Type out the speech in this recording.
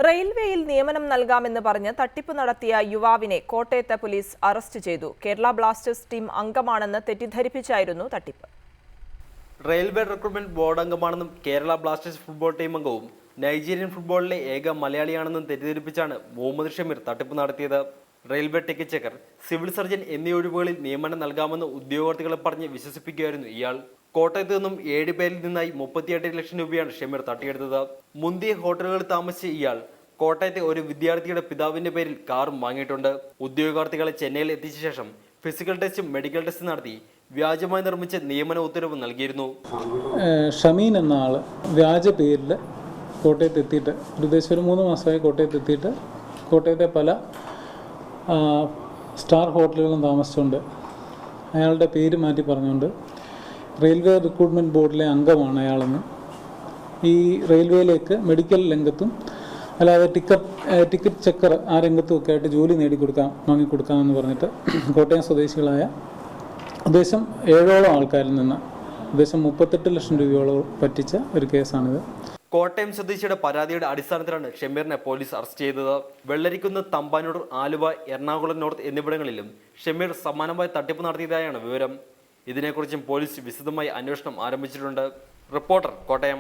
റെയിൽവേയിൽ നിയമനം നൽകാമെന്ന് പറഞ്ഞ് തട്ടിപ്പ് നടത്തിയ യുവാവിനെ കോട്ടയത്ത് പോലീസ് അറസ്റ്റ് ചെയ്തു. കേരള ബ്ലാസ്റ്റേഴ്സ് ടീം അംഗമാണെന്ന് തെറ്റിദ്ധരിപ്പിച്ചായിരുന്നു തട്ടിപ്പ്. റെയിൽവേ റിക്രൂട്ട്മെന്റ് ബോർഡ് അംഗമാണെന്നും കേരള ബ്ലാസ്റ്റേഴ്സ് ഫുട്ബോൾ ടീം അംഗവും നൈജീരിയൻ ഫുട്ബോളിലെ ഏക മലയാളിയാണെന്നും തെറ്റിദ്ധരിപ്പിച്ചാണ് മുഹമ്മദ് ഷമീർ തട്ടിപ്പ് നടത്തിയത്. Railway ticket checker, civil surgeon എന്നീ ഒഴിവുകളിൽ നിയമനം നൽകാമെന്ന് ഉദ്യോഗാർത്ഥികളെ പറഞ്ഞ് വിശ്വസിപ്പിക്കുകയായിരുന്നു ഇയാൾ. കോട്ടയത്ത് നിന്നും 7 പേരിൽ നിന്നായി 38 ലക്ഷം രൂപയാണ് ഷമീർ തട്ടിയെടുത്തത്. മുന്തിയ ഹോട്ടലുകളിൽ താമസിച്ച ഇയാൾ കോട്ടയത്തെ ഒരു വിദ്യാർത്ഥിയുടെ പിതാവിന്റെ പേരിൽ കാറും വാങ്ങിയിട്ടുണ്ട്. ഉദ്യോഗാർത്ഥികളെ ചെന്നൈയിൽ എത്തിച്ച ശേഷം ഫിസിക്കൽ ടെസ്റ്റും മെഡിക്കൽ ടെസ്റ്റും നടത്തി വ്യാജമായി നിർമ്മിച്ച നിയമന ഉത്തരവ് നൽകിയിരുന്നു. ഷമീൻ എന്ന ആൾ വ്യാജ പേരിൽ കോട്ടയത്ത് എത്തിയിട്ട് ഏകദേശം ഒരു 3 മാസമായി കോട്ടയത്ത് എത്തിയിട്ട് കോട്ടയത്തെ പല സ്റ്റാർ ഹോട്ടലുകളും താമസിച്ചുകൊണ്ട് അയാളുടെ പേര് മാറ്റി പറഞ്ഞുകൊണ്ട് റെയിൽവേ റിക്രൂട്ട്മെൻറ്റ് ബോർഡിലെ അംഗമാണ് അയാളെന്ന്, ഈ റെയിൽവേയിലേക്ക് മെഡിക്കൽ രംഗത്തും അല്ലാതെ ടിക്കറ്റ് ചെക്കർ ആ രംഗത്തും ഒക്കെ ആയിട്ട് ജോലി വാങ്ങിക്കൊടുക്കാമെന്ന് പറഞ്ഞിട്ട് കോട്ടയം സ്വദേശികളായ ഉദ്ദേശം 7ഓളം ആൾക്കാരിൽ നിന്ന് ഉദ്ദേശം 38 ലക്ഷം രൂപയോളം പറ്റിച്ച ഒരു കേസാണിത്. കോട്ടയം സ്വദേശിയുടെ പരാതിയുടെ അടിസ്ഥാനത്തിലാണ് ഷമീറിനെ പോലീസ് അറസ്റ്റ് ചെയ്തത്. വെള്ളരിക്കുന്ന്, തമ്പാനൂർ, ആലുവ, എറണാകുളം നോർത്ത് എന്നിവിടങ്ങളിലും ഷമീർ സമാനമായ തട്ടിപ്പ് നടത്തിയതായാണ് വിവരം. ഇതിനെക്കുറിച്ചും പോലീസ് വിശദമായി അന്വേഷണം ആരംഭിച്ചിട്ടുണ്ട്. റിപ്പോർട്ടർ, കോട്ടയം.